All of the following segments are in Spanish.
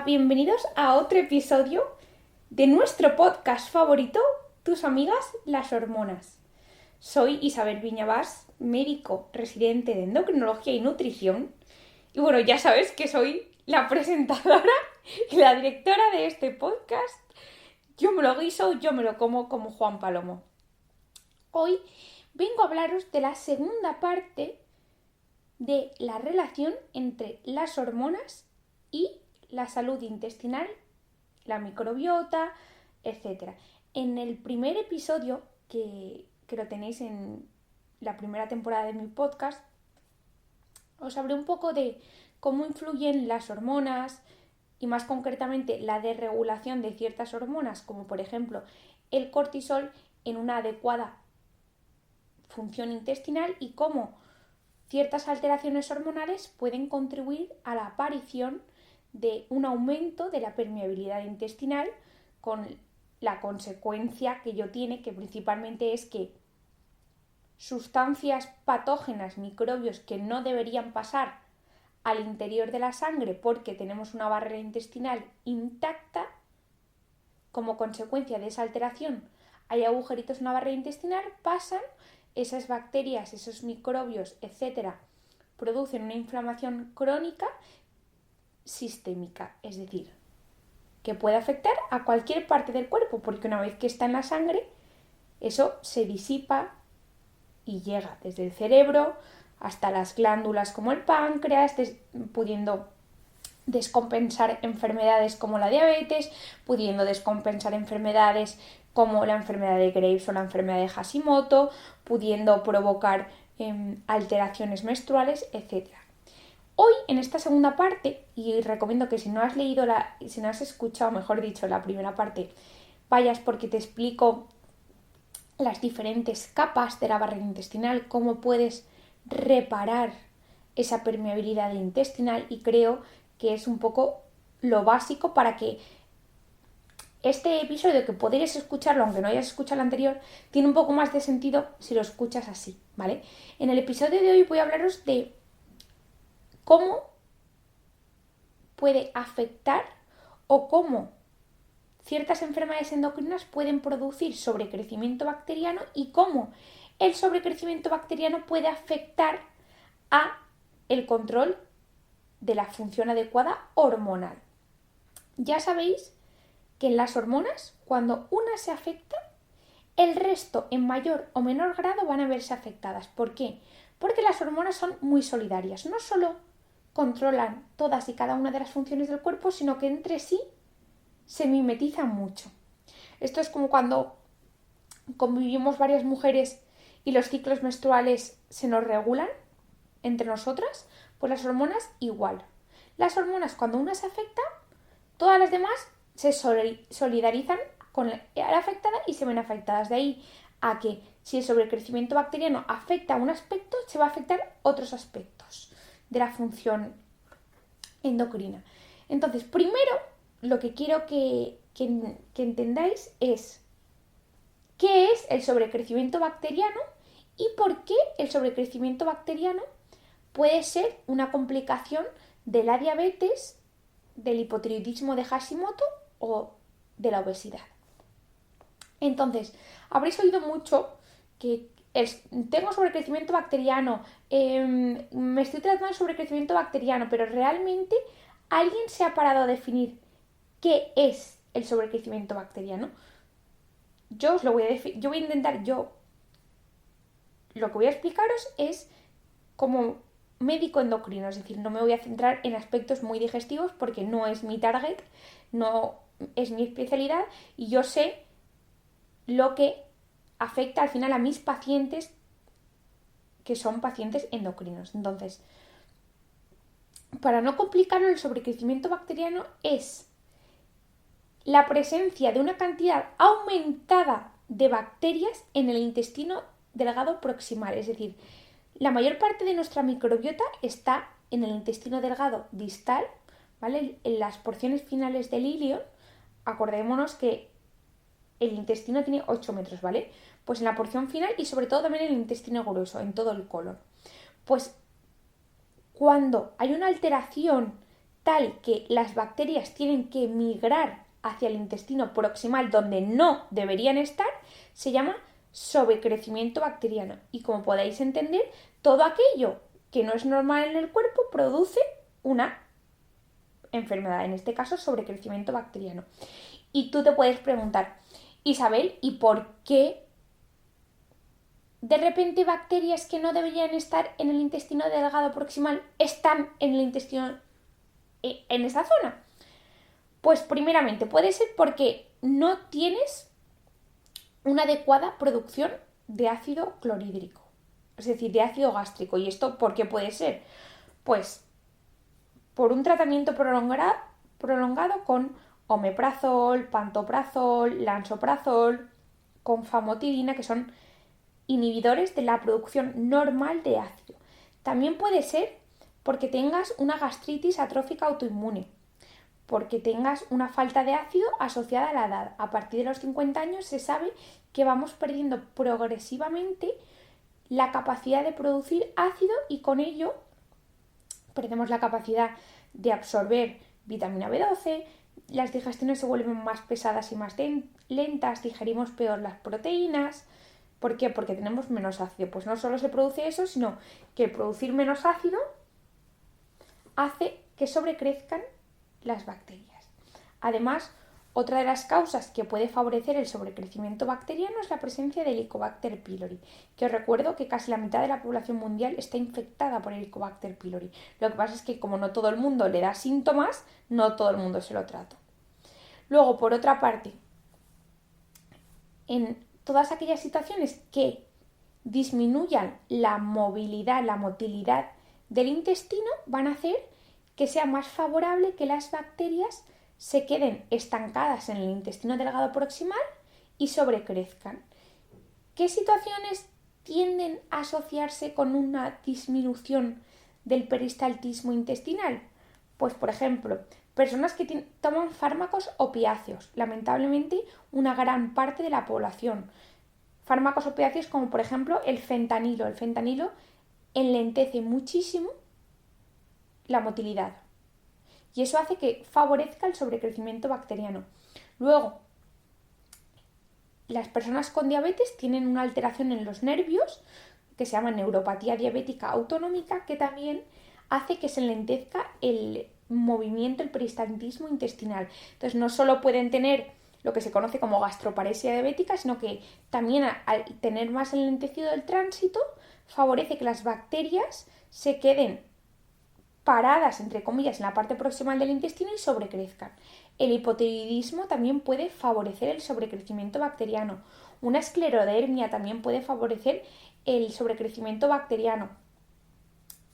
bienvenidos a otro episodio de nuestro podcast favorito, Tus amigas las hormonas. Soy Isabel Viñavás, médico residente de endocrinología y nutrición. Y bueno, ya sabes que soy la presentadora y la directora de este podcast. Yo me lo guiso, yo me lo como Juan Palomo. Hoy vengo a hablaros de la segunda parte de la relación entre las hormonas y la salud intestinal, la microbiota, etc. En el primer episodio, que lo tenéis en la primera temporada de mi podcast, os hablé un poco de cómo influyen las hormonas y más concretamente la desregulación de ciertas hormonas, como por ejemplo el cortisol, en una adecuada función intestinal y cómo ciertas alteraciones hormonales pueden contribuir a la aparición de un aumento de la permeabilidad intestinal, con la consecuencia que ello tiene, que principalmente es que sustancias patógenas, microbios que no deberían pasar al interior de la sangre porque tenemos una barrera intestinal intacta, como consecuencia de esa alteración hay agujeritos en la barrera intestinal, pasan esas bacterias, esos microbios, etcétera, producen una inflamación crónica sistémica, es decir, que puede afectar a cualquier parte del cuerpo, porque una vez que está en la sangre, eso se disipa y llega desde el cerebro hasta las glándulas como el páncreas, pudiendo descompensar enfermedades como la diabetes, pudiendo descompensar enfermedades como la enfermedad de Graves o la enfermedad de Hashimoto, pudiendo provocar alteraciones menstruales, etc. Hoy, en esta segunda parte, y recomiendo que si no has escuchado, mejor dicho, la primera parte, vayas, porque te explico las diferentes capas de la barrera intestinal, cómo puedes reparar esa permeabilidad intestinal, y creo que es un poco lo básico para que este episodio, que podrías escucharlo aunque no hayas escuchado el anterior, tiene un poco más de sentido si lo escuchas así, ¿vale? En el episodio de hoy voy a hablaros de cómo puede afectar o cómo ciertas enfermedades endocrinas pueden producir sobrecrecimiento bacteriano y cómo el sobrecrecimiento bacteriano puede afectar a el control de la función adecuada hormonal. Ya sabéis que en las hormonas, cuando una se afecta, el resto en mayor o menor grado van a verse afectadas. ¿Por qué? Porque las hormonas son muy solidarias. No solo controlan todas y cada una de las funciones del cuerpo, sino que entre sí se mimetizan mucho. Esto es como cuando convivimos varias mujeres y los ciclos menstruales se nos regulan entre nosotras, pues las hormonas igual. Las hormonas, cuando una se afecta, todas las demás se solidarizan con la afectada y se ven afectadas. De ahí a que si el sobrecrecimiento bacteriano afecta a un aspecto, se va a afectar otros aspectos de la función endocrina. Entonces, primero, lo que quiero que entendáis es qué es el sobrecrecimiento bacteriano y por qué el sobrecrecimiento bacteriano puede ser una complicación de la diabetes, del hipotiroidismo de Hashimoto o de la obesidad. Entonces, habréis oído mucho que tengo sobrecrecimiento bacteriano, me estoy tratando de sobrecrecimiento bacteriano, pero realmente ¿alguien se ha parado a definir qué es el sobrecrecimiento bacteriano? Yo os lo voy a yo voy a intentar, lo que voy a explicaros es como médico endocrino, es decir, no me voy a centrar en aspectos muy digestivos porque no es mi target, no es mi especialidad, y yo sé lo que afecta al final a mis pacientes, que son pacientes endocrinos. Entonces, para no complicarlo, el sobrecrecimiento bacteriano es la presencia de una cantidad aumentada de bacterias en el intestino delgado proximal, es decir, la mayor parte de nuestra microbiota está en el intestino delgado distal, ¿vale? En las porciones finales del ilion. Acordémonos que el intestino tiene 8 metros, ¿vale? Pues en la porción final y sobre todo también en el intestino grueso, en todo el colon. Pues cuando hay una alteración tal que las bacterias tienen que migrar hacia el intestino proximal donde no deberían estar, se llama sobrecrecimiento bacteriano. Y como podéis entender, todo aquello que no es normal en el cuerpo produce una enfermedad, en este caso sobrecrecimiento bacteriano. Y tú te puedes preguntar, Isabel, ¿y por qué de repente bacterias que no deberían estar en el intestino delgado proximal están en el intestino, en esa zona? Pues primeramente puede ser porque no tienes una adecuada producción de ácido clorhídrico, es decir, de ácido gástrico. ¿Y esto por qué puede ser? Pues por un tratamiento prolongado con omeprazol, pantoprazol, lansoprazol, con famotidina, que son inhibidores de la producción normal de ácido. También puede ser porque tengas una gastritis atrófica autoinmune, porque tengas una falta de ácido asociada a la edad. A partir de los 50 años se sabe que vamos perdiendo progresivamente la capacidad de producir ácido y con ello perdemos la capacidad de absorber vitamina B12, las digestiones se vuelven más pesadas y más lentas, digerimos peor las proteínas. ¿Por qué? Porque tenemos menos ácido. Pues no solo se produce eso, sino que producir menos ácido hace que sobrecrezcan las bacterias. Además, otra de las causas que puede favorecer el sobrecrecimiento bacteriano es la presencia del Helicobacter pylori, que os recuerdo que casi la mitad de la población mundial está infectada por el Helicobacter pylori. Lo que pasa es que como no todo el mundo le da síntomas, no todo el mundo se lo trata. Luego, por otra parte, en todas aquellas situaciones que disminuyan la movilidad, la motilidad del intestino, van a hacer que sea más favorable que las bacterias se queden estancadas en el intestino delgado proximal y sobrecrezcan. ¿Qué situaciones tienden a asociarse con una disminución del peristaltismo intestinal? Pues, por ejemplo, personas que toman fármacos opiáceos, lamentablemente una gran parte de la población. Fármacos opiáceos como por ejemplo el fentanilo. El fentanilo enlentece muchísimo la motilidad y eso hace que favorezca el sobrecrecimiento bacteriano. Luego, las personas con diabetes tienen una alteración en los nervios que se llama neuropatía diabética autonómica, que también hace que se enlentezca el movimiento, el peristaltismo intestinal. Entonces no solo pueden tener lo que se conoce como gastroparesia diabética, sino que también al tener más enlentecido el tránsito favorece que las bacterias se queden paradas, entre comillas, en la parte proximal del intestino y sobrecrezcan. El hipotiroidismo también puede favorecer el sobrecrecimiento bacteriano. Una esclerodermia también puede favorecer el sobrecrecimiento bacteriano.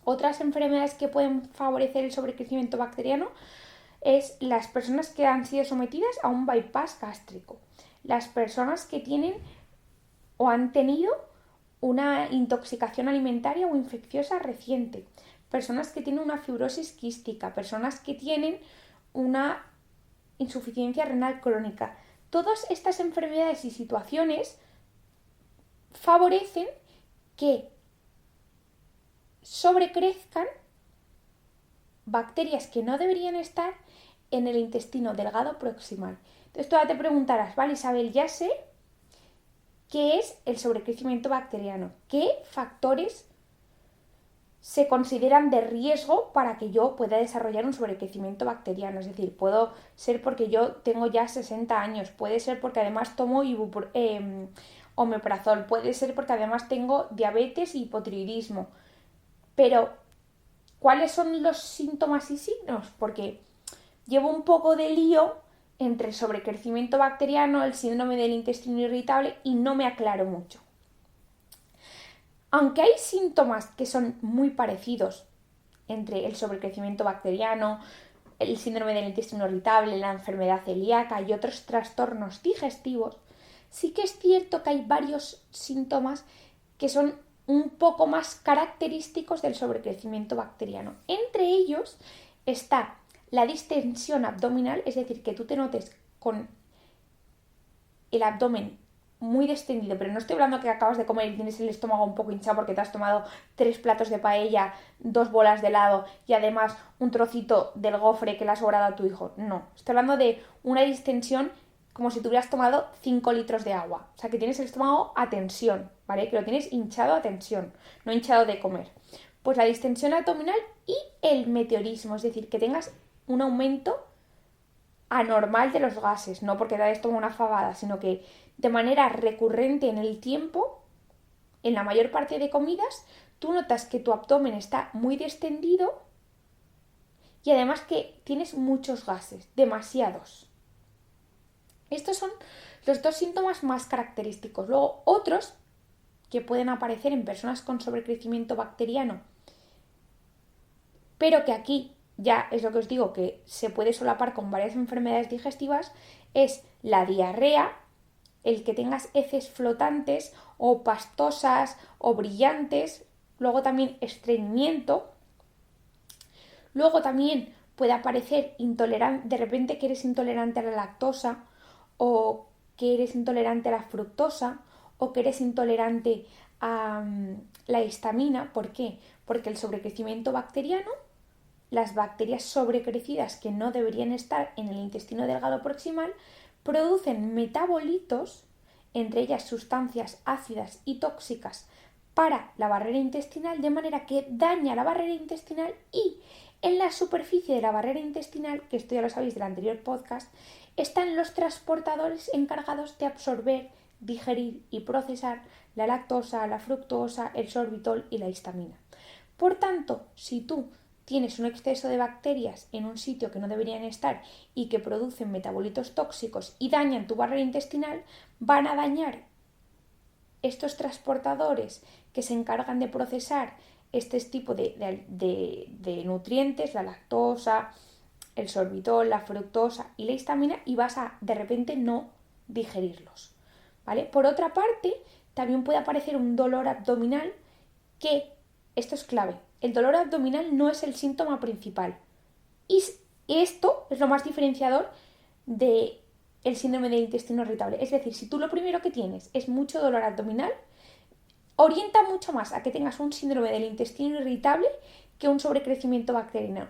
Otras enfermedades que pueden favorecer el sobrecrecimiento bacteriano es las personas que han sido sometidas a un bypass gástrico, las personas que tienen o han tenido una intoxicación alimentaria o infecciosa reciente, personas que tienen una fibrosis quística, personas que tienen una insuficiencia renal crónica. Todas estas enfermedades y situaciones favorecen que sobrecrezcan bacterias que no deberían estar en el intestino delgado proximal. Entonces tú ahora te preguntarás, vale Isabel, ya sé qué es el sobrecrecimiento bacteriano, qué factores se consideran de riesgo para que yo pueda desarrollar un sobrecrecimiento bacteriano. Es decir, puedo ser porque yo tengo ya 60 años, puede ser porque además tomo omeprazol, puede ser porque además tengo diabetes y hipotiroidismo. Pero, ¿cuáles son los síntomas y signos? Porque llevo un poco de lío entre el sobrecrecimiento bacteriano, el síndrome del intestino irritable y no me aclaro mucho. Aunque hay síntomas que son muy parecidos entre el sobrecrecimiento bacteriano, el síndrome del intestino irritable, la enfermedad celíaca y otros trastornos digestivos, sí que es cierto que hay varios síntomas que son un poco más característicos del sobrecrecimiento bacteriano. Entre ellos está la distensión abdominal, es decir, que tú te notes con el abdomen muy distendido, pero no estoy hablando que acabas de comer y tienes el estómago un poco hinchado porque te has tomado 3 platos de paella, 2 bolas de helado y además un trocito del gofre que le has sobrado a tu hijo. No, estoy hablando de una distensión como si te hubieras tomado 5 litros de agua. O sea, que tienes el estómago a tensión, ¿vale? Que lo tienes hinchado a tensión, no hinchado de comer. Pues la distensión abdominal y el meteorismo, es decir, que tengas un aumento anormal de los gases, no porque te hayas tomado una fabada, sino que de manera recurrente en el tiempo, en la mayor parte de comidas, tú notas que tu abdomen está muy distendido y además que tienes muchos gases, demasiados. Estos son los 2 síntomas más característicos. Luego, otros que pueden aparecer en personas con sobrecrecimiento bacteriano, pero que aquí ya es lo que os digo, que se puede solapar con varias enfermedades digestivas, es la diarrea, el que tengas heces flotantes o pastosas o brillantes, luego también estreñimiento, luego también puede aparecer de repente que eres intolerante a la lactosa o que eres intolerante a la fructosa o que eres intolerante a la histamina. ¿Por qué? Porque el sobrecrecimiento bacteriano, las bacterias sobrecrecidas que no deberían estar en el intestino delgado proximal, producen metabolitos, entre ellas sustancias ácidas y tóxicas, para la barrera intestinal, de manera que daña la barrera intestinal y en la superficie de la barrera intestinal, que esto ya lo sabéis del anterior podcast, están los transportadores encargados de absorber, digerir y procesar la lactosa, la fructosa, el sorbitol y la histamina. Por tanto, si tú tienes un exceso de bacterias en un sitio que no deberían estar y que producen metabolitos tóxicos y dañan tu barrera intestinal, van a dañar estos transportadores que se encargan de procesar este tipo de nutrientes, la lactosa, el sorbitol, la fructosa y la histamina, y vas a de repente no digerirlos, ¿vale? Por otra parte, también puede aparecer un dolor abdominal que, esto es clave, el dolor abdominal no es el síntoma principal. Y esto es lo más diferenciador del síndrome del intestino irritable. Es decir, si tú lo primero que tienes es mucho dolor abdominal, orienta mucho más a que tengas un síndrome del intestino irritable que un sobrecrecimiento bacteriano.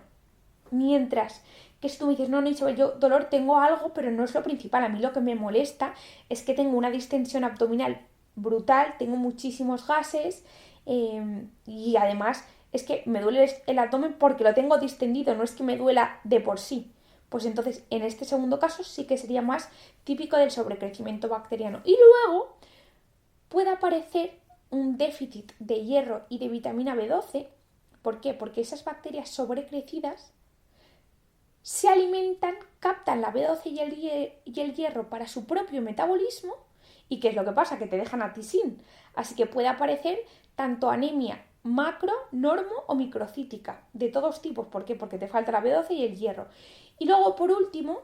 Mientras que si tú me dices, no, Isabel, yo dolor tengo algo, pero no es lo principal. A mí lo que me molesta es que tengo una distensión abdominal brutal, tengo muchísimos gases y además es que me duele el abdomen porque lo tengo distendido, no es que me duela de por sí. Pues entonces, en este segundo caso sí que sería más típico del sobrecrecimiento bacteriano. Y luego puede aparecer un déficit de hierro y de vitamina B12. ¿Por qué? Porque esas bacterias sobrecrecidas se alimentan, captan la B12 y el hierro para su propio metabolismo. ¿Y qué es lo que pasa? Que te dejan a ti sin. Así que puede aparecer tanto anemia macro, normo o microcítica, de todos tipos. ¿Por qué? Porque te falta la B12 y el hierro. Y luego, por último,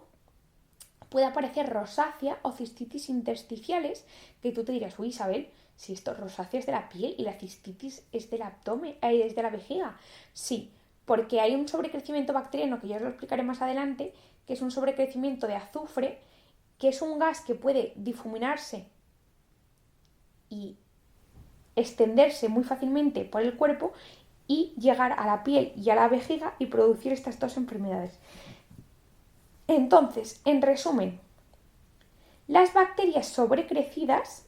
puede aparecer rosácea o cistitis intersticiales, que tú te dirás, uy, Isabel, si esto rosácea es de la piel y la cistitis es del abdomen, es de la vejiga. Sí, porque hay un sobrecrecimiento bacteriano, que ya os lo explicaré más adelante, que es un sobrecrecimiento de azufre, que es un gas que puede difuminarse y extenderse muy fácilmente por el cuerpo y llegar a la piel y a la vejiga y producir estas 2 enfermedades. Entonces, en resumen, las bacterias sobrecrecidas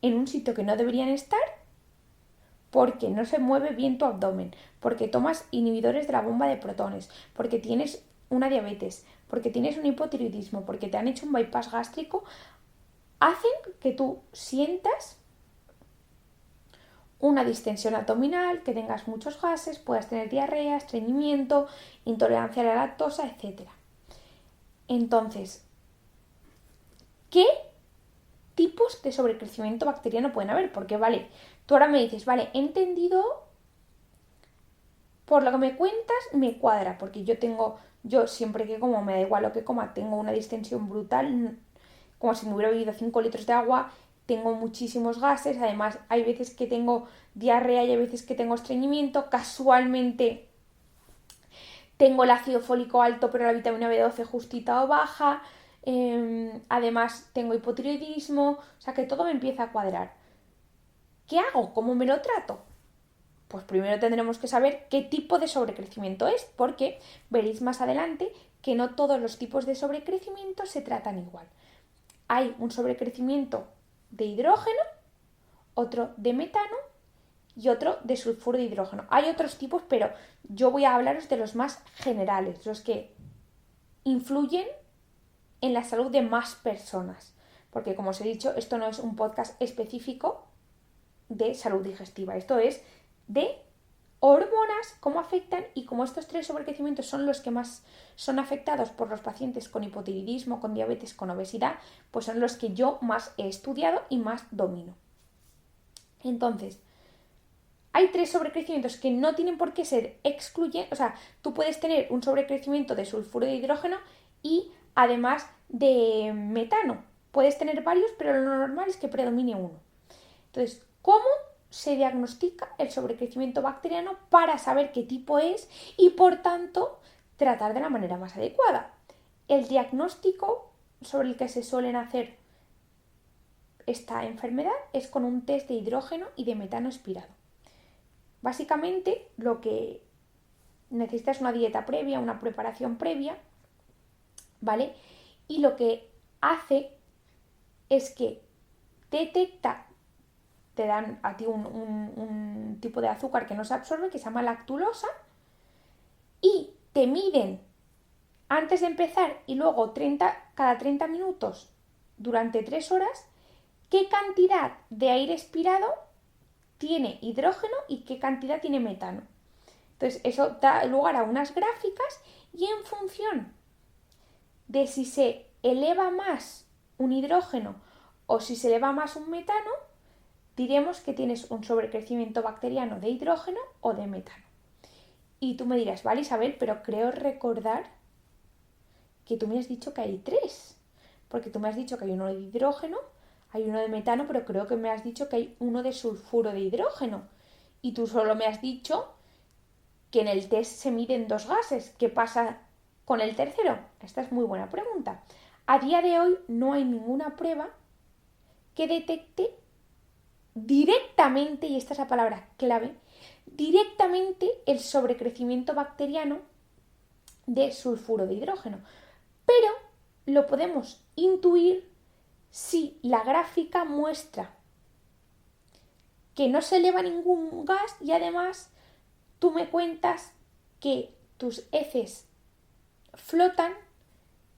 en un sitio que no deberían estar porque no se mueve bien tu abdomen, porque tomas inhibidores de la bomba de protones, porque tienes una diabetes, porque tienes un hipotiroidismo, porque te han hecho un bypass gástrico, hacen que tú sientas una distensión abdominal, que tengas muchos gases, puedas tener diarrea, estreñimiento, intolerancia a la lactosa, etc. Entonces, ¿qué tipos de sobrecrecimiento bacteriano pueden haber? Porque, vale, tú ahora me dices, vale, he entendido, por lo que me cuentas, me cuadra, porque yo siempre que como, me da igual lo que coma, tengo una distensión brutal, como si me hubiera bebido 5 litros de agua, tengo muchísimos gases, además hay veces que tengo diarrea y hay veces que tengo estreñimiento, casualmente tengo el ácido fólico alto pero la vitamina B12 justita o baja, además tengo hipotiroidismo, o sea que todo me empieza a cuadrar. ¿Qué hago? ¿Cómo me lo trato? Pues primero tendremos que saber qué tipo de sobrecrecimiento es, porque veréis más adelante que no todos los tipos de sobrecrecimiento se tratan igual. Hay un sobrecrecimiento de hidrógeno, otro de metano y otro de sulfuro de hidrógeno. Hay otros tipos, pero yo voy a hablaros de los más generales, los que influyen en la salud de más personas. Porque como os he dicho, esto no es un podcast específico de salud digestiva, esto es de hormonas, cómo afectan, y como estos tres sobrecrecimientos son los que más son afectados por los pacientes con hipotiroidismo, con diabetes, con obesidad, pues son los que yo más he estudiado y más domino. Entonces, hay tres sobrecrecimientos que no tienen por qué ser excluyentes, o sea, tú puedes tener un sobrecrecimiento de sulfuro de hidrógeno y además de metano. Puedes tener varios, pero lo normal es que predomine uno. Entonces, ¿cómo se diagnostica el sobrecrecimiento bacteriano para saber qué tipo es y, por tanto, tratar de la manera más adecuada? El diagnóstico sobre el que se suelen hacer esta enfermedad es con un test de hidrógeno y de metano expirado. Básicamente, lo que necesitas es una dieta previa, una preparación previa, ¿vale? Y lo que hace es que detecta, te dan a ti un tipo de azúcar que no se absorbe, que se llama lactulosa, y te miden antes de empezar y luego cada 30 minutos durante 3 horas qué cantidad de aire expirado tiene hidrógeno y qué cantidad tiene metano. Entonces eso da lugar a unas gráficas y en función de si se eleva más un hidrógeno o si se eleva más un metano, diremos que tienes un sobrecrecimiento bacteriano de hidrógeno o de metano. Y tú me dirás, vale Isabel, pero creo recordar que tú me has dicho que hay 3, porque tú me has dicho que hay uno de hidrógeno, hay uno de metano, pero creo que me has dicho que hay uno de sulfuro de hidrógeno. Y tú solo me has dicho que en el test se miden 2 gases. ¿Qué pasa con el tercero? Esta es muy buena pregunta. A día de hoy no hay ninguna prueba que detecte directamente, y esta es la palabra clave, directamente el sobrecrecimiento bacteriano de sulfuro de hidrógeno. Pero lo podemos intuir si la gráfica muestra que no se eleva ningún gas y además tú me cuentas que tus heces flotan,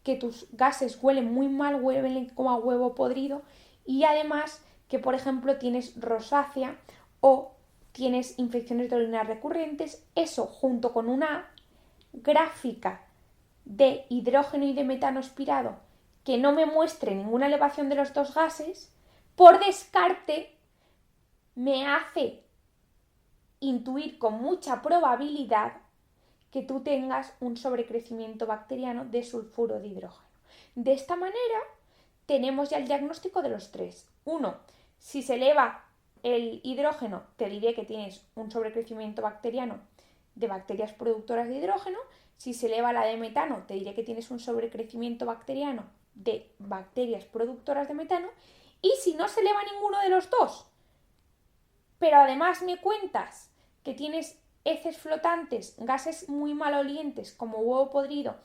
que tus gases huelen muy mal, huelen como a huevo podrido, y además que, por ejemplo, tienes rosácea o tienes infecciones de orina recurrentes. Eso, junto con una gráfica de hidrógeno y de metano expirado que no me muestre ninguna elevación de los dos gases, por descarte me hace intuir con mucha probabilidad que tú tengas un sobrecrecimiento bacteriano de sulfuro de hidrógeno. De esta manera tenemos ya el diagnóstico de los tres. 1. Si se eleva el hidrógeno, te diré que tienes un sobrecrecimiento bacteriano de bacterias productoras de hidrógeno. Si se eleva la de metano, te diré que tienes un sobrecrecimiento bacteriano de bacterias productoras de metano. Y si no se eleva ninguno de los dos, pero además me cuentas que tienes heces flotantes, gases muy malolientes como huevo podrido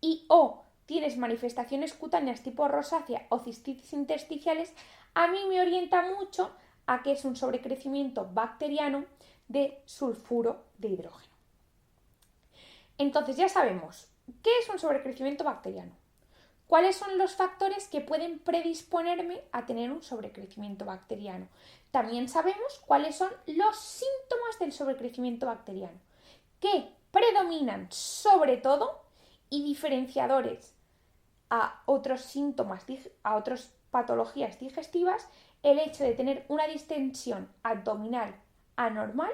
y o tienes manifestaciones cutáneas tipo rosácea o cistitis intersticiales, a mí me orienta mucho a que es un sobrecrecimiento bacteriano de sulfuro de hidrógeno. Entonces ya sabemos qué es un sobrecrecimiento bacteriano. ¿Cuáles son los factores que pueden predisponerme a tener un sobrecrecimiento bacteriano? También sabemos cuáles son los síntomas del sobrecrecimiento bacteriano, que predominan sobre todo y diferenciadores a otros síntomas, a otras patologías digestivas, el hecho de tener una distensión abdominal anormal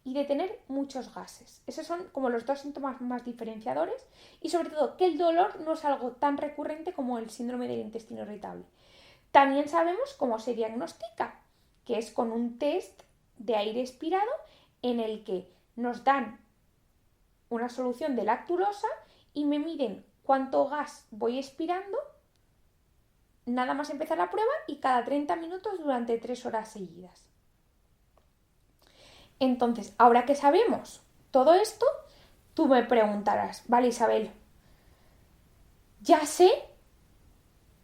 y de tener muchos gases. Esos son como los dos síntomas más diferenciadores, y sobre todo que el dolor no es algo tan recurrente como el síndrome del intestino irritable. También sabemos cómo se diagnostica, que es con un test de aire expirado en el que nos dan una solución de lactulosa y me miden cuánto gas voy expirando nada más empezar la prueba y cada 30 minutos durante 3 horas seguidas. Entonces, ahora que sabemos todo esto, tú me preguntarás, vale, Isabel, ya sé,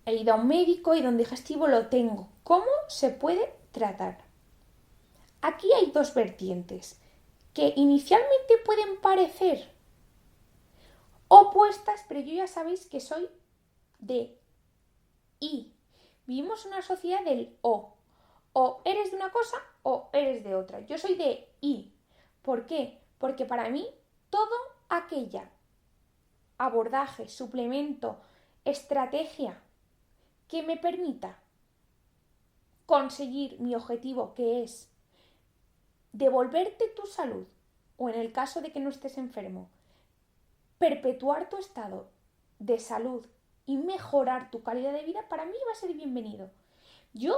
he ido a un médico y don digestivo lo tengo. ¿Cómo se puede tratar? Aquí hay dos vertientes que inicialmente pueden parecer opuestas, pero yo ya sabéis que soy de I. Vivimos en una sociedad del O. O eres de una cosa o eres de otra. Yo soy de I. ¿Por qué? Porque para mí todo aquella abordaje, suplemento, estrategia que me permita conseguir mi objetivo, que es devolverte tu salud, o en el caso de que no estés enfermo, perpetuar tu estado de salud y mejorar tu calidad de vida, para mí va a ser bienvenido. Yo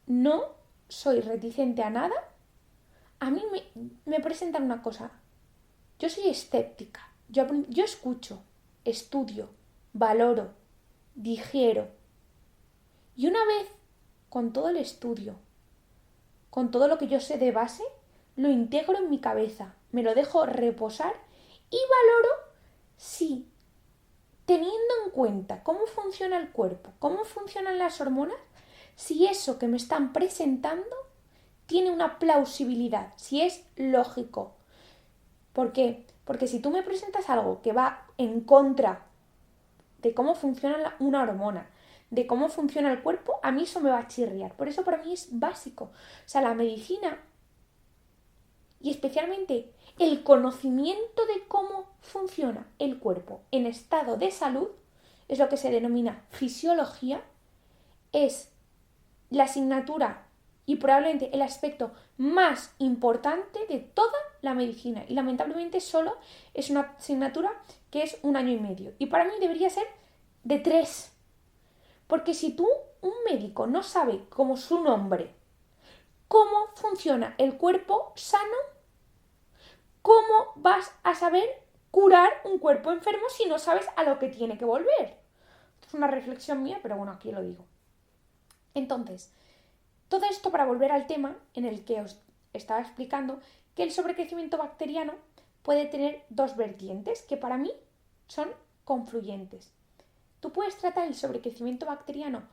no soy reticente a nada. A mí me presentan una cosa. Yo soy escéptica. Yo escucho, estudio, valoro, digiero. Y una vez con todo el estudio, con todo lo que yo sé de base, lo integro en mi cabeza, me lo dejo reposar y valoro si, teniendo en cuenta cómo funciona el cuerpo, cómo funcionan las hormonas, si eso que me están presentando tiene una plausibilidad, si es lógico. ¿Por qué? Porque si tú me presentas algo que va en contra de cómo funciona una hormona, de cómo funciona el cuerpo, a mí eso me va a chirriar. Por eso para mí es básico. O sea, la medicina y especialmente el conocimiento de cómo funciona el cuerpo en estado de salud, es lo que se denomina fisiología, es la asignatura y probablemente el aspecto más importante de toda la medicina. Y lamentablemente solo es una asignatura que es 1 año y medio. Y para mí debería ser de 3. Porque si tú, un médico, no sabe, como su nombre, cómo funciona el cuerpo sano, ¿cómo vas a saber curar un cuerpo enfermo si no sabes a lo que tiene que volver? Esto es una reflexión mía, pero bueno, aquí lo digo. Entonces, todo esto para volver al tema en el que os estaba explicando que el sobrecrecimiento bacteriano puede tener dos vertientes que para mí son confluyentes. Tú puedes tratar el sobrecrecimiento bacteriano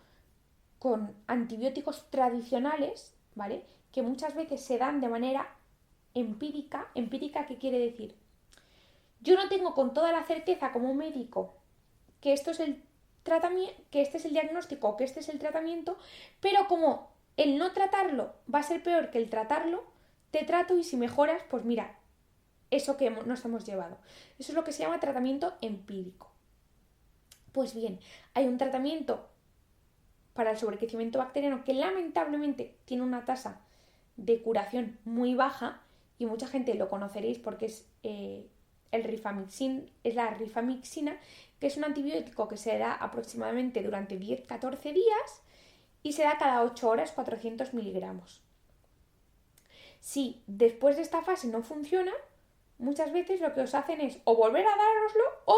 con antibióticos tradicionales, ¿vale? Que muchas veces se dan de manera empírica. ¿Empírica qué quiere decir? Yo no tengo con toda la certeza como médico que esto es el tratamiento, que este es el diagnóstico o que este es el tratamiento, pero como el no tratarlo va a ser peor que el tratarlo, te trato y si mejoras, pues mira, eso que nos hemos llevado. Eso es lo que se llama tratamiento empírico. Pues bien, hay un tratamiento para el sobrecrecimiento bacteriano que lamentablemente tiene una tasa de curación muy baja y mucha gente lo conoceréis porque es el rifamycin, es la rifamycina, que es un antibiótico que se da aproximadamente durante 10-14 días y se da cada 8 horas 400 miligramos. Si después de esta fase no funciona, muchas veces lo que os hacen es o volver a dároslo o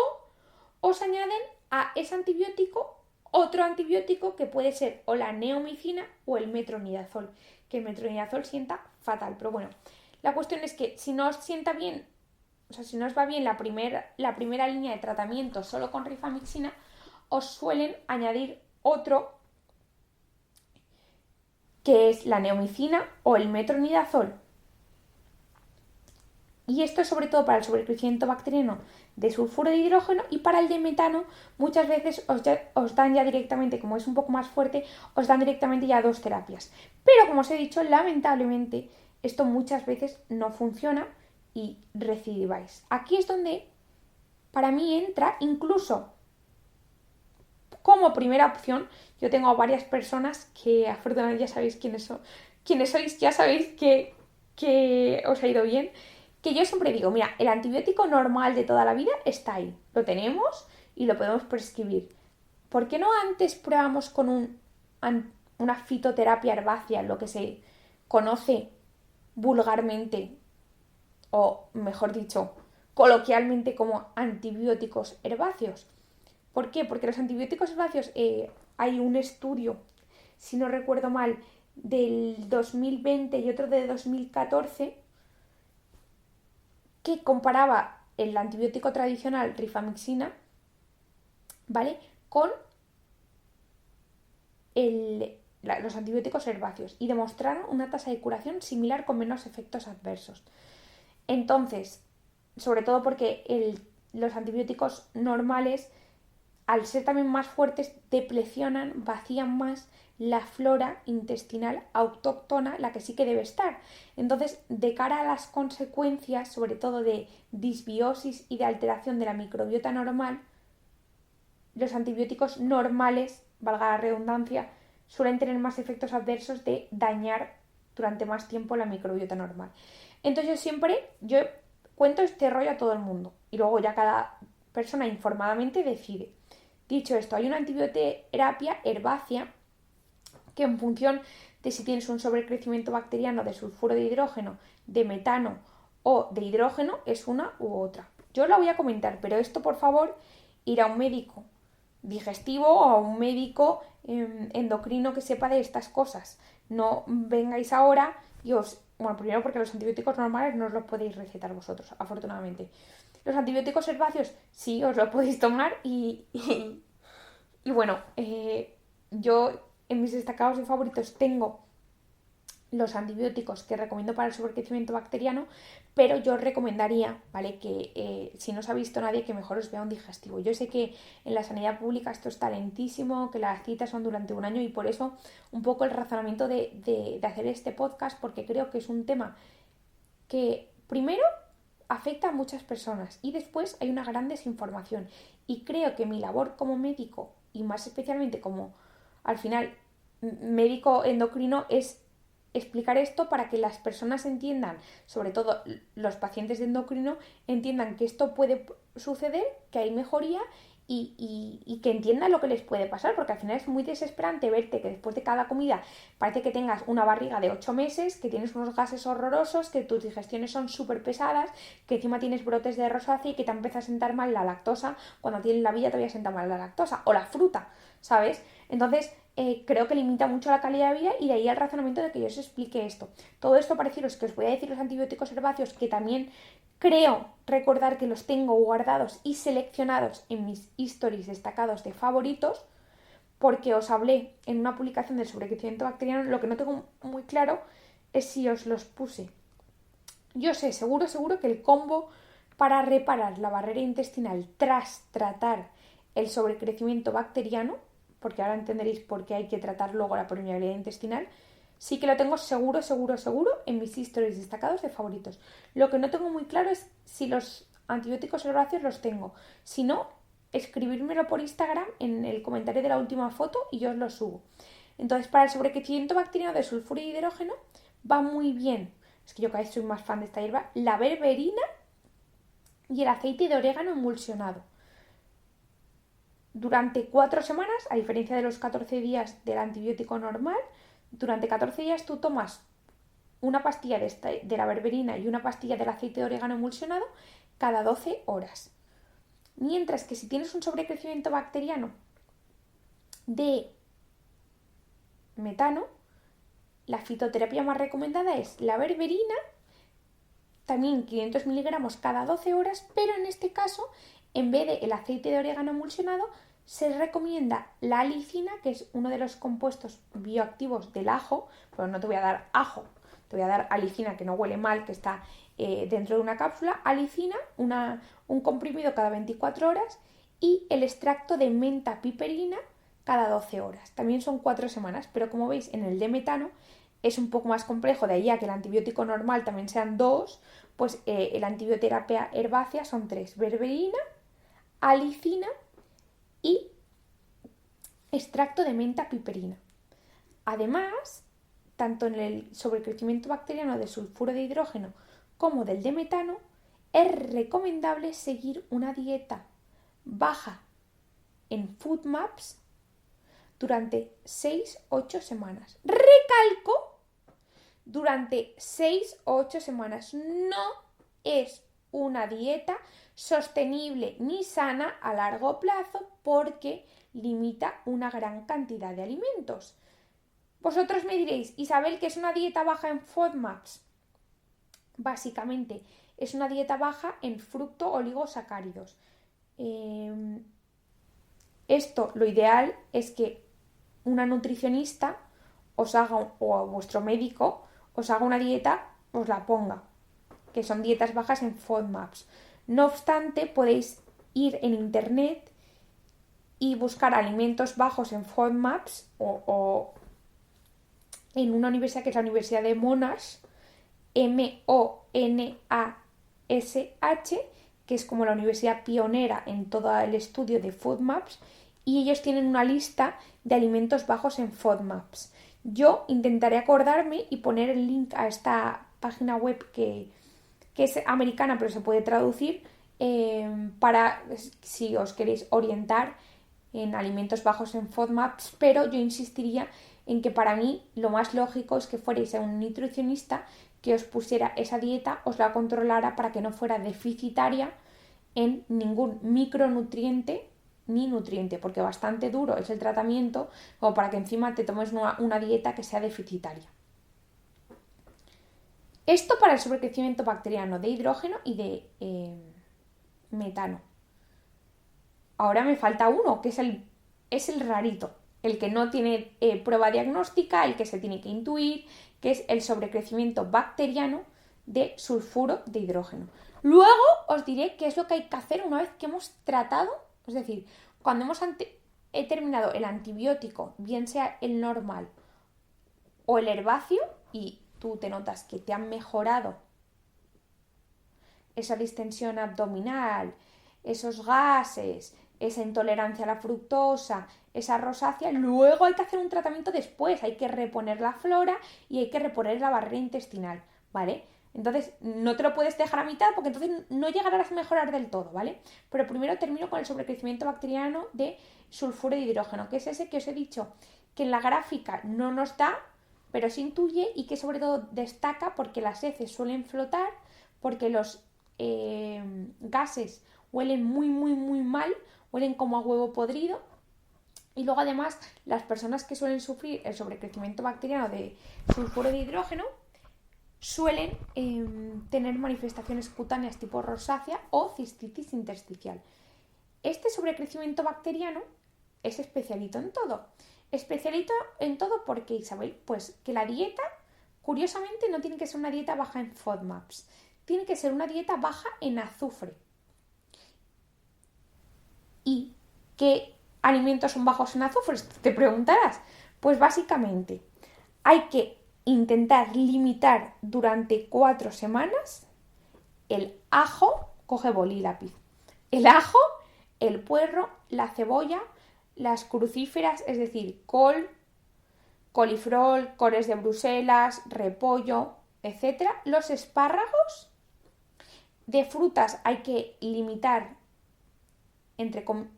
os añaden a ese antibiótico otro antibiótico que puede ser o la neomicina o el metronidazol, que el metronidazol sienta fatal. Pero bueno, la cuestión es que si no os sienta bien, o sea, si no os va bien la primera línea de tratamiento solo con rifamycina, os suelen añadir otro que es la neomicina o el metronidazol. Y esto es sobre todo para el sobrecrecimiento bacteriano de sulfuro de hidrógeno y para el de metano muchas veces os dan ya directamente, como es un poco más fuerte, os dan directamente ya 2 terapias. Pero como os he dicho, lamentablemente esto muchas veces no funciona y recidiváis. Aquí es donde para mí entra incluso como primera opción. Yo tengo a varias personas que afortunadamente ya sabéis quiénes sois, ya sabéis que os ha ido bien. Que yo siempre digo, mira, el antibiótico normal de toda la vida está ahí, lo tenemos y lo podemos prescribir. ¿Por qué no antes probamos con una fitoterapia herbácea, lo que se conoce vulgarmente, o mejor dicho, coloquialmente como antibióticos herbáceos? ¿Por qué? Porque los antibióticos herbáceos, hay un estudio, si no recuerdo mal, del 2020 y otro de 2014, que comparaba el antibiótico tradicional rifamicina, ¿vale?, con los antibióticos herbáceos y demostraron una tasa de curación similar con menos efectos adversos. Entonces, sobre todo porque los antibióticos normales, al ser también más fuertes, deplecionan, vacían más la flora intestinal autóctona, la que sí que debe estar. Entonces, de cara a las consecuencias, sobre todo de disbiosis y de alteración de la microbiota normal, los antibióticos normales, valga la redundancia, suelen tener más efectos adversos de dañar durante más tiempo la microbiota normal. Entonces yo cuento este rollo a todo el mundo y luego ya cada persona informadamente decide. Dicho esto, hay una antibioterapia herbácea que en función de si tienes un sobrecrecimiento bacteriano de sulfuro de hidrógeno, de metano o de hidrógeno, es una u otra. Yo la voy a comentar, pero esto por favor, ir a un médico digestivo o a un médico endocrino que sepa de estas cosas. No vengáis ahora y bueno, primero porque los antibióticos normales no os los podéis recetar vosotros, afortunadamente. Los antibióticos herbáceos sí os los podéis tomar y bueno, yo en mis destacados y favoritos tengo los antibióticos que recomiendo para el sobrecrecimiento bacteriano, pero yo os recomendaría, ¿vale?, que si no os ha visto nadie, que mejor os vea un digestivo. Yo sé que en la sanidad pública esto está lentísimo, que las citas son durante un año y por eso un poco el razonamiento de hacer este podcast, porque creo que es un tema que primero afecta a muchas personas y después hay una gran desinformación. Y creo que mi labor como médico y más especialmente como al final médico endocrino es explicar esto para que las personas entiendan, sobre todo los pacientes de endocrino, entiendan que esto puede suceder, que hay mejoría y que entiendan lo que les puede pasar, porque al final es muy desesperante verte que después de cada comida parece que tengas una barriga de 8 meses, que tienes unos gases horrorosos, que tus digestiones son súper pesadas, que encima tienes brotes de rosácea y que te empieza a sentar mal la lactosa, cuando tienes la vida te voy a sentar mal la lactosa, o la fruta, ¿sabes? Entonces, creo que limita mucho la calidad de vida y de ahí el razonamiento de que yo os explique esto. Todo esto parecidos que os voy a decir los antibióticos herbáceos, que también creo recordar que los tengo guardados y seleccionados en mis stories destacados de favoritos, porque os hablé en una publicación del sobrecrecimiento bacteriano. Lo que no tengo muy claro es si os los puse. Yo sé, seguro que el combo para reparar la barrera intestinal tras tratar el sobrecrecimiento bacteriano, porque ahora entenderéis por qué hay que tratar luego la permeabilidad intestinal, sí que lo tengo seguro en mis stories destacados de favoritos. Lo que no tengo muy claro es si los antibióticos herbáceos los tengo. Si no, escribírmelo por Instagram en el comentario de la última foto y yo os lo subo. Entonces, para el sobrecrecimiento bacteriano de sulfuro y hidrógeno va muy bien, es que yo cada vez soy más fan de esta hierba, la berberina y el aceite de orégano emulsionado. Durante 4 semanas, a diferencia de los 14 días del antibiótico normal, durante 14 días tú tomas una pastilla de la berberina y una pastilla del aceite de orégano emulsionado cada 12 horas. Mientras que si tienes un sobrecrecimiento bacteriano de metano, la fitoterapia más recomendada es la berberina, también 500 miligramos cada 12 horas, pero en este caso, en vez del aceite de orégano emulsionado, se recomienda la alicina, que es uno de los compuestos bioactivos del ajo, pero no te voy a dar ajo, te voy a dar alicina, que no huele mal, que está dentro de una cápsula, alicina, un comprimido cada 24 horas y el extracto de menta piperina cada 12 horas. También son 4 semanas, pero como veis en el de metano es un poco más complejo, de ahí a que el antibiótico normal también sean 2, pues la antibioterapia herbácea son 3, berberina, alicina y extracto de menta piperina. Además, tanto en el sobrecrecimiento bacteriano de sulfuro de hidrógeno como del de metano, es recomendable seguir una dieta baja en FODMAPs durante 6-8 semanas. Recalco, durante 6 o 8 semanas. No es una dieta sostenible ni sana a largo plazo porque limita una gran cantidad de alimentos. Vosotros me diréis, Isabel, ¿qué es una dieta baja en FODMAPs? Básicamente, es una dieta baja en fructo-oligosacáridos. Esto, lo ideal es que una nutricionista os haga, o vuestro médico os haga una dieta, os la ponga, que son dietas bajas en FODMAPs. No obstante, podéis ir en internet y buscar alimentos bajos en FODMAPs o en una universidad que es la Universidad de Monash, Monash, que es como la universidad pionera en todo el estudio de FODMAPs, y ellos tienen una lista de alimentos bajos en FODMAPs. Yo intentaré acordarme y poner el link a esta página web que es americana pero se puede traducir para si os queréis orientar en alimentos bajos en FODMAPs, pero yo insistiría en que para mí lo más lógico es que fuerais a un nutricionista que os pusiera esa dieta, os la controlara para que no fuera deficitaria en ningún micronutriente ni nutriente, porque bastante duro es el tratamiento como para que encima te tomes una dieta que sea deficitaria. Esto para el sobrecrecimiento bacteriano de hidrógeno y de metano. Ahora me falta uno, que es el rarito, el que no tiene prueba diagnóstica, el que se tiene que intuir, que es el sobrecrecimiento bacteriano de sulfuro de hidrógeno. Luego os diré qué es lo que hay que hacer una vez que hemos tratado, es decir, cuando he terminado el antibiótico, bien sea el normal o el herbáceo, y tú te notas que te han mejorado esa distensión abdominal, esos gases, esa intolerancia a la fructosa, esa rosácea, luego hay que hacer un tratamiento después, hay que reponer la flora y hay que reponer la barrera intestinal, ¿vale? Entonces no te lo puedes dejar a mitad porque entonces no llegarás a mejorar del todo, ¿vale? Pero primero termino con el sobrecrecimiento bacteriano de sulfuro de hidrógeno, que es ese que os he dicho que en la gráfica no nos da, pero se intuye y que sobre todo destaca porque las heces suelen flotar, porque los gases huelen muy mal, huelen como a huevo podrido. Y luego además las personas que suelen sufrir el sobrecrecimiento bacteriano de sulfuro de hidrógeno suelen tener manifestaciones cutáneas tipo rosácea o cistitis intersticial. Este sobrecrecimiento bacteriano es especialito en todo. Especialito en todo porque, Isabel, pues que la dieta, curiosamente, no tiene que ser una dieta baja en FODMAPs. Tiene que ser una dieta baja en azufre. ¿Y qué alimentos son bajos en azufre? Te preguntarás. Pues básicamente hay que intentar limitar durante 4 semanas el ajo, coge boli y lápiz, el ajo, el puerro, la cebolla, las crucíferas, es decir, col, coliflor, coles de Bruselas, repollo, etc. Los espárragos. De frutas hay que limitar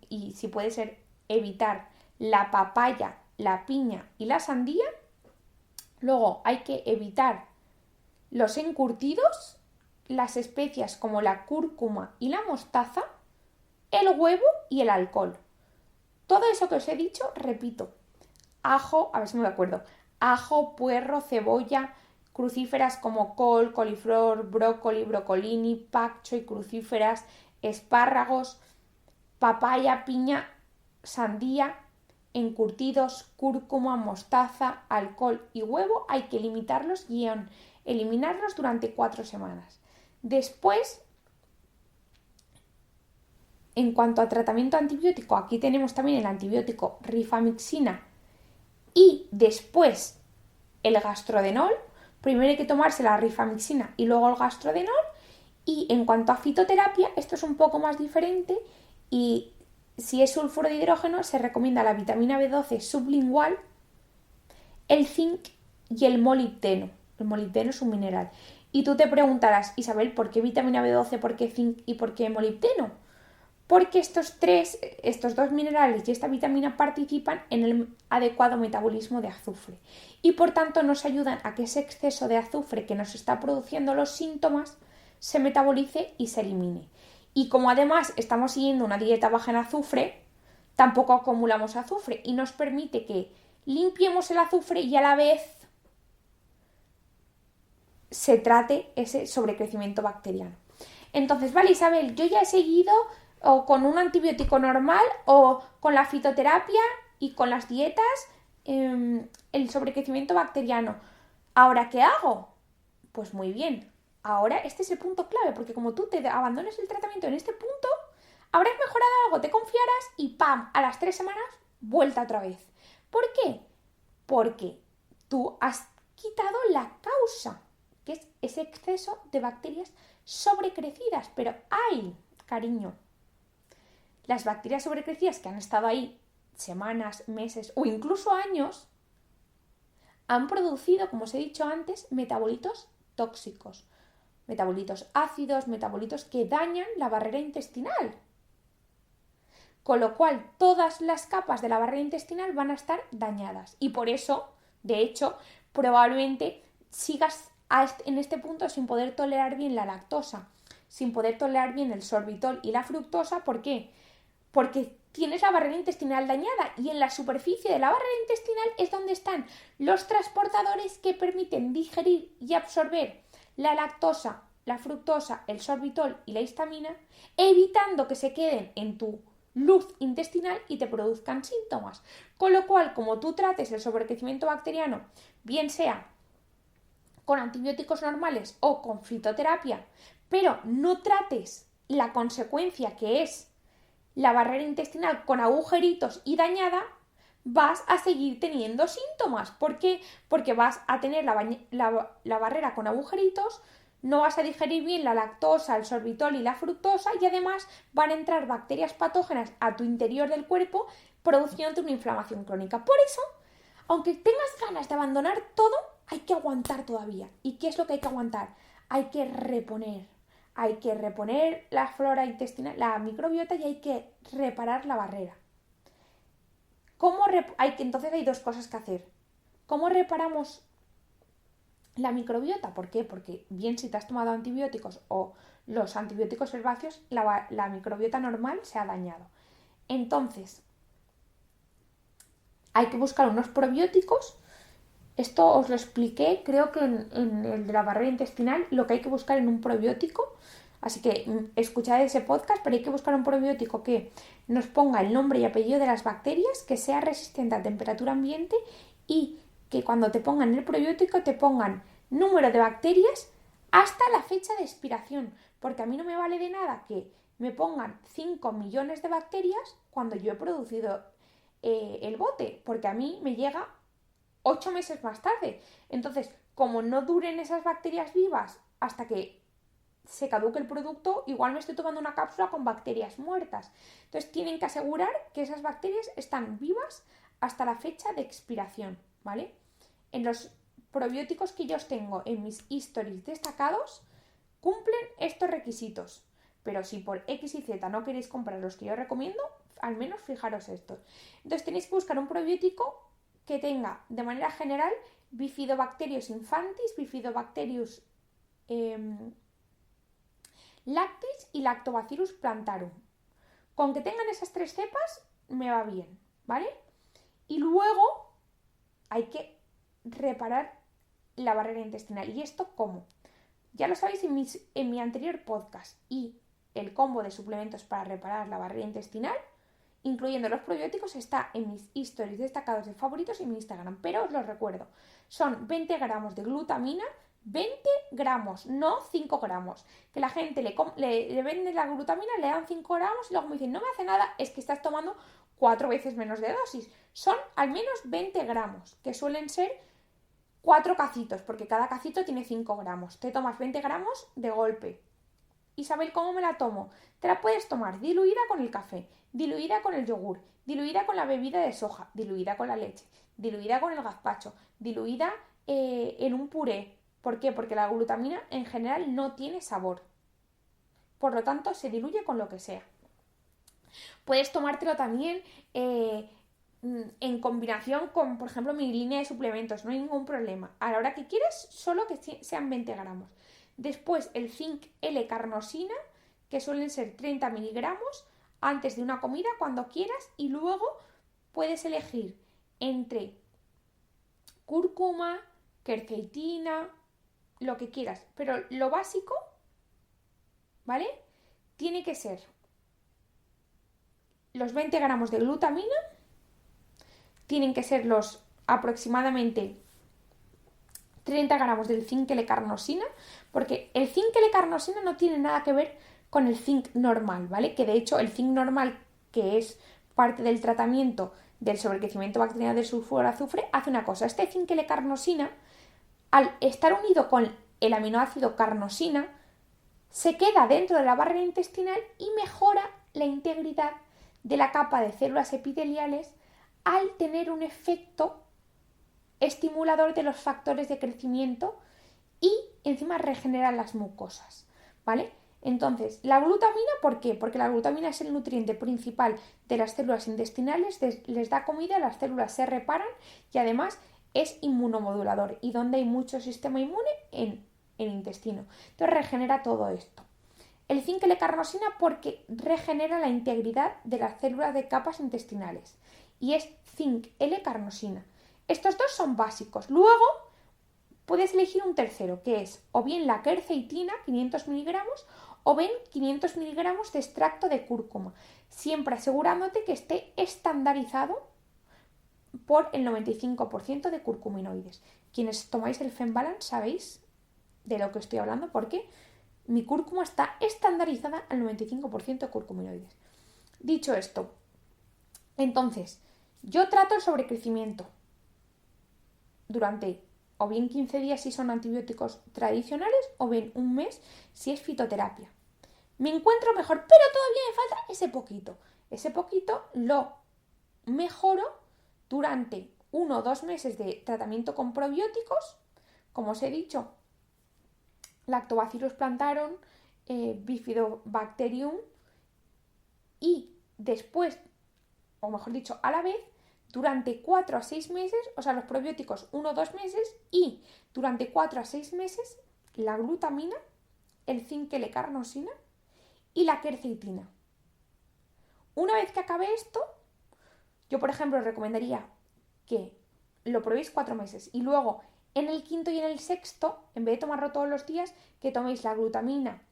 y si puede ser evitar la papaya, la piña y la sandía. Luego hay que evitar los encurtidos, las especias como la cúrcuma y la mostaza, el huevo y el alcohol. Todo eso que os he dicho, repito, ajo, a ver si me acuerdo, ajo, puerro, cebolla, crucíferas como col, coliflor, brócoli, brocolini, pak choi, crucíferas, espárragos, papaya, piña, sandía, encurtidos, cúrcuma, mostaza, alcohol y huevo, hay que limitarlos y eliminarlos durante 4 semanas. Después, en cuanto a tratamiento antibiótico, aquí tenemos también el antibiótico rifamixina y después el gastrodenol. Primero hay que tomarse la rifamixina y luego el gastrodenol. Y en cuanto a fitoterapia, esto es un poco más diferente y si es sulfuro de hidrógeno se recomienda la vitamina B12 sublingual, el zinc y el molibdeno. El molibdeno es un mineral. Y tú te preguntarás, Isabel, ¿por qué vitamina B12, por qué zinc y por qué molibdeno? Porque estos dos minerales y esta vitamina participan en el adecuado metabolismo de azufre y por tanto nos ayudan a que ese exceso de azufre que nos está produciendo los síntomas se metabolice y se elimine. Y como además estamos siguiendo una dieta baja en azufre, tampoco acumulamos azufre y nos permite que limpiemos el azufre y a la vez se trate ese sobrecrecimiento bacteriano. Entonces, vale, Isabel, yo ya he seguido o con un antibiótico normal o con la fitoterapia y con las dietas el sobrecrecimiento bacteriano. ¿Ahora qué hago? Pues muy bien. Ahora este es el punto clave, porque como tú te abandones el tratamiento en este punto, habrás mejorado algo, te confiarás y ¡pam! A las 3 semanas, vuelta otra vez. ¿Por qué? Porque tú has quitado la causa, que es ese exceso de bacterias sobrecrecidas. Pero ¡ay, cariño! Las bacterias sobrecrecidas que han estado ahí semanas, meses o incluso años, han producido, como os he dicho antes, metabolitos tóxicos, metabolitos ácidos, metabolitos que dañan la barrera intestinal. Con lo cual, todas las capas de la barrera intestinal van a estar dañadas. Y por eso, de hecho, probablemente sigas en este punto sin poder tolerar bien la lactosa, sin poder tolerar bien el sorbitol y la fructosa. ¿Por qué? Porque tienes la barrera intestinal dañada y en la superficie de la barrera intestinal es donde están los transportadores que permiten digerir y absorber la lactosa, la fructosa, el sorbitol y la histamina, evitando que se queden en tu luz intestinal y te produzcan síntomas. Con lo cual, como tú trates el sobrecrecimiento bacteriano, bien sea con antibióticos normales o con fitoterapia, pero no trates la consecuencia que es la barrera intestinal con agujeritos y dañada, vas a seguir teniendo síntomas. ¿Por qué? Porque vas a tener la barrera con agujeritos, no vas a digerir bien la lactosa, el sorbitol y la fructosa y además van a entrar bacterias patógenas a tu interior del cuerpo produciendo una inflamación crónica. Por eso, aunque tengas ganas de abandonar todo, hay que aguantar todavía. ¿Y qué es lo que hay que aguantar? Hay que reponer. Hay que reponer la flora intestinal, la microbiota y hay que reparar la barrera. Entonces hay dos cosas que hacer. ¿Cómo reparamos la microbiota? ¿Por qué? Porque bien si te has tomado antibióticos o los antibióticos herbáceos, la microbiota normal se ha dañado. Entonces, hay que buscar unos probióticos. Esto os lo expliqué, creo que en el de la barrera intestinal, lo que hay que buscar en un probiótico. Así que escuchad ese podcast, pero hay que buscar un probiótico que nos ponga el nombre y apellido de las bacterias, que sea resistente a temperatura ambiente y que cuando te pongan el probiótico te pongan número de bacterias hasta la fecha de expiración. Porque a mí no me vale de nada que me pongan 5 millones de bacterias cuando yo he producido el bote, porque a mí me llega 8 meses más tarde. Entonces, como no duren esas bacterias vivas hasta que se caduque el producto, igual me estoy tomando una cápsula con bacterias muertas. Entonces, tienen que asegurar que esas bacterias están vivas hasta la fecha de expiración, ¿vale? En los probióticos que yo os tengo en mis histories destacados, cumplen estos requisitos. Pero si por X y Z no queréis comprar los que yo recomiendo, al menos fijaros estos. Entonces, tenéis que buscar un probiótico que tenga, de manera general, Bifidobacterius infantis, Bifidobacterius lactis y Lactobacillus plantarum. Con que tengan esas 3 cepas, me va bien, ¿vale? Y luego hay que reparar la barrera intestinal. ¿Y esto cómo? Ya lo sabéis en mi anterior podcast y el combo de suplementos para reparar la barrera intestinal, incluyendo los probióticos, está en mis stories destacados de favoritos y mi Instagram, pero os los recuerdo. Son 20 gramos de glutamina, 20 gramos, no 5 gramos. Que la gente le vende la glutamina, le dan 5 gramos y luego me dicen, no me hace nada, es que estás tomando 4 veces menos de dosis. Son al menos 20 gramos, que suelen ser 4 cacitos, porque cada cacito tiene 5 gramos. Te tomas 20 gramos de golpe. Isabel, ¿cómo me la tomo? Te la puedes tomar diluida con el café, diluida con el yogur, diluida con la bebida de soja, diluida con la leche, diluida con el gazpacho, diluida en un puré. ¿Por qué? Porque la glutamina en general no tiene sabor. Por lo tanto, se diluye con lo que sea. Puedes tomártelo también en combinación con, por ejemplo, mi línea de suplementos. No hay ningún problema. A la hora que quieres, solo que sean 20 gramos. Después el zinc L-carnosina, que suelen ser 30 miligramos antes de una comida cuando quieras, y luego puedes elegir entre cúrcuma, quercetina, lo que quieras, pero lo básico, ¿vale? Tiene que ser los 20 gramos de glutamina, tienen que ser los aproximadamente 30 gramos del zinc L-carnosina, porque el zinc L-carnosina no tiene nada que ver con el zinc normal, ¿vale? Que de hecho el zinc normal, que es parte del tratamiento del sobrecrecimiento bacteriano del sulfuro de azufre, hace una cosa. Este zinc L-carnosina, al estar unido con el aminoácido carnosina, se queda dentro de la barrera intestinal y mejora la integridad de la capa de células epiteliales al tener un efecto estimulador de los factores de crecimiento y encima regenera las mucosas, ¿vale? Entonces, la glutamina, ¿por qué? Porque la glutamina es el nutriente principal de las células intestinales, les da comida, las células se reparan y además es inmunomodulador, y donde hay mucho sistema inmune en el intestino. Entonces regenera todo esto. El zinc L-carnosina porque regenera la integridad de las células de capas intestinales y es zinc L-carnosina. Estos dos son básicos. Luego puedes elegir un tercero, que es o bien la quercetina, 500 miligramos, o bien 500 miligramos de extracto de cúrcuma, siempre asegurándote que esté estandarizado por el 95% de curcuminoides. Quienes tomáis el Fembalance sabéis de lo que estoy hablando, porque mi cúrcuma está estandarizada al 95% de curcuminoides. Dicho esto, entonces, yo trato el sobrecrecimiento durante o bien 15 días si son antibióticos tradicionales, o bien un mes si es fitoterapia. Me encuentro mejor, pero todavía me falta ese poquito. Ese poquito lo mejoro durante 1 o 2 meses de tratamiento con probióticos, como os he dicho, Lactobacillus plantarum, Bifidobacterium, y después, o mejor dicho, a la vez, durante 4 a 6 meses, o sea, los probióticos 1 o 2 meses, y durante 4 a 6 meses la glutamina, el zinc L-carnosina y la quercetina. Una vez que acabe esto, yo por ejemplo os recomendaría que lo probéis 4 meses y luego en el quinto y en el sexto, en vez de tomarlo todos los días, que toméis la glutamina,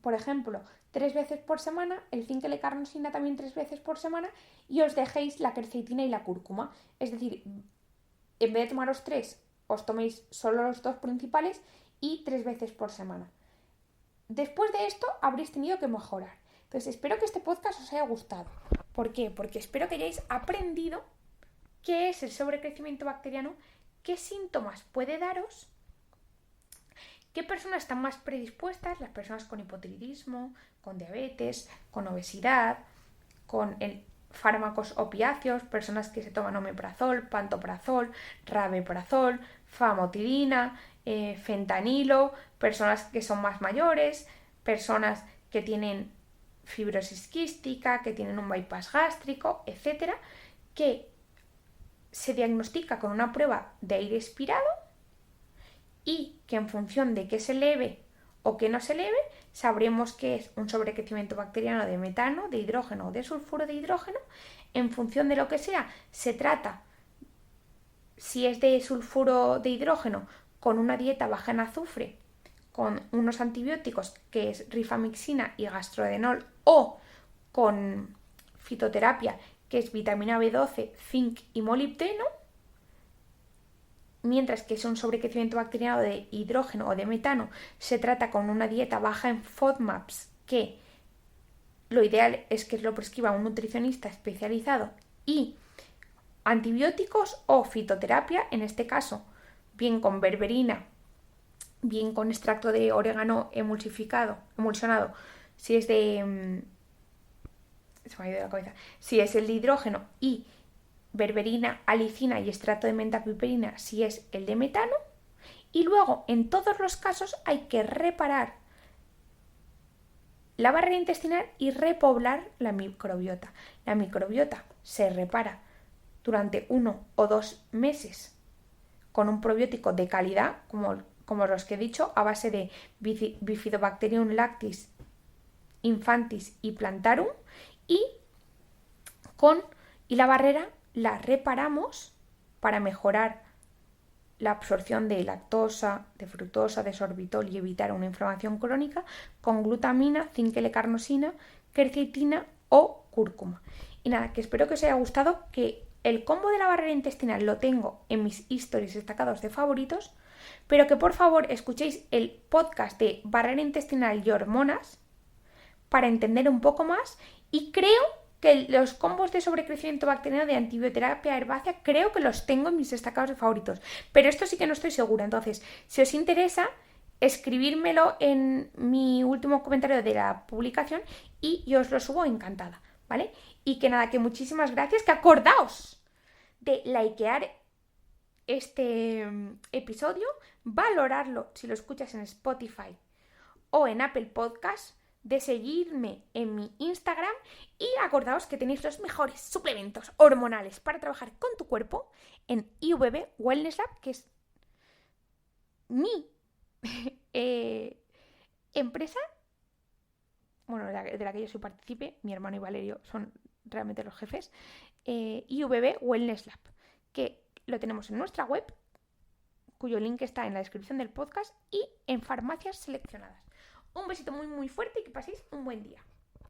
por ejemplo, 3 veces por semana, el zinc L-carnosina también 3 veces por semana, y os dejéis la quercetina y la cúrcuma. Es decir, en vez de tomaros 3, os toméis solo los 2 principales y 3 veces por semana. Después de esto habréis tenido que mejorar. Entonces espero que este podcast os haya gustado. ¿Por qué? Porque espero que hayáis aprendido qué es el sobrecrecimiento bacteriano, qué síntomas puede daros, qué personas están más predispuestas, las personas con hipotiroidismo, con diabetes, con obesidad, con fármacos opiáceos, personas que se toman omeprazol, pantoprazol, rabeprazol, famotidina, fentanilo, personas que son más mayores, personas que tienen fibrosis quística, que tienen un bypass gástrico, etcétera, que se diagnostica con una prueba de aire expirado y que en función de qué se eleve o qué no se eleve, sabremos que es un sobrecrecimiento bacteriano de metano, de hidrógeno o de sulfuro de hidrógeno. En función de lo que sea, se trata, si es de sulfuro de hidrógeno, con una dieta baja en azufre, con unos antibióticos que es rifamixina y gastrodenol, o con fitoterapia que es vitamina B12, zinc y molibdeno, mientras que es un sobrecrecimiento bacteriano de hidrógeno o de metano, se trata con una dieta baja en FODMAPs, que lo ideal es que lo prescriba un nutricionista especializado, y antibióticos o fitoterapia, en este caso, bien con berberina, bien con extracto de orégano emulsionado, si es de... se me ha ido de la cabeza. Si es el de hidrógeno, y berberina, alicina y extracto de mentapiperina si es el de metano. Y luego, en todos los casos, hay que reparar la barrera intestinal y repoblar la microbiota. La microbiota se repara durante 1 o 2 meses con un probiótico de calidad, como los que he dicho, a base de Bifidobacterium lactis infantis y plantarum y la barrera la reparamos para mejorar la absorción de lactosa, de fructosa, de sorbitol y evitar una inflamación crónica con glutamina, zinc L-carnosina, quercetina o cúrcuma. Y nada, que espero que os haya gustado, que el combo de la barrera intestinal lo tengo en mis stories destacados de favoritos, pero que por favor escuchéis el podcast de barrera intestinal y hormonas para entender un poco más, y creo que los combos de sobrecrecimiento bacteriano de antibioterapia herbácea creo que los tengo en mis destacados de favoritos, pero esto sí que no estoy segura. Entonces, si os interesa, escribírmelo en mi último comentario de la publicación y yo os lo subo encantada, ¿vale? Y que nada, que muchísimas gracias, que acordaos de likear este episodio, valorarlo si lo escuchas en Spotify o en Apple Podcast, de seguirme en mi Instagram y acordaos que tenéis los mejores suplementos hormonales para trabajar con tu cuerpo en IVB Wellness Lab, que es mi empresa, bueno, de la que yo soy partícipe. Mi hermano y Valerio son realmente los jefes. IVB Wellness Lab, que lo tenemos en nuestra web, cuyo link está en la descripción del podcast, y en farmacias seleccionadas. Un besito muy muy fuerte y que paséis un buen día.